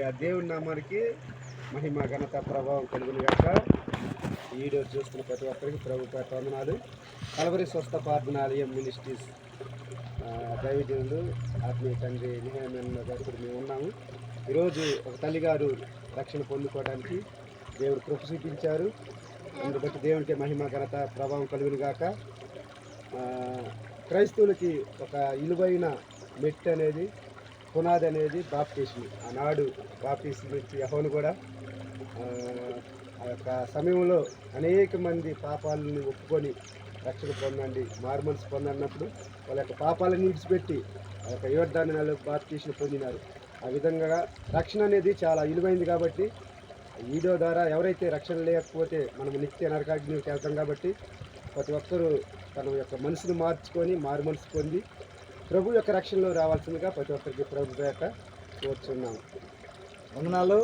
ఆ దేవుని నామానికి మహిమ ఘనత ప్రభావం కలుగును గాక. ఈ వీడియో చూస్తున్న ప్రతి ఒక్కరికి ప్రభు పేట వందనాలు. కలవరి స్వస్థ ప్రార్థనాలయం మినిస్ట్రీస్ దైవజనులు ఆత్మీయ తండ్రి నిహయమైన గారు మేము ఉన్నాము. ఈరోజు ఒక తల్లిగారు రక్షణ పొందుకోవడానికి దేవుడు కృప చూపించారు. అందుని బట్టి దేవునికి మహిమ ఘనత ప్రభావం కలుగును గాక. క్రైస్తవులకి ఒక ఇలువైన మెట్టు అనేది, పునాది అనేది బాప్టిజం. ఆనాడు బాప్టిజం ఇచ్చి యెహోవాను కూడా ఆ యొక్క సమయంలో అనేక మంది పాపాలను ఒప్పుకొని రక్షణ పొందండి, మారుమనసు పొందన్నప్పుడు వాళ్ళ యొక్క పాపాలను విడిచిపెట్టి ఆ యొక్క యోర్దాను బాప్టిజం పొందినారు. ఆ విధంగా రక్షణ అనేది చాలా విలువైంది. కాబట్టి వీడియో ద్వారా ఎవరైతే రక్షణ లేకపోతే మనం నిత్య నరకాగ్నికి వెళ్తాం. కాబట్టి ప్రతి ఒక్కరూ తన యొక్క మనసును మార్చుకొని మారు మనసు పొంది ప్రభు యొక్క రక్షణలో రావాల్సిందిగా ప్రతి ఒక్కరికి ప్రభు యొక్క కోరుచున్నాము. వందనాలు.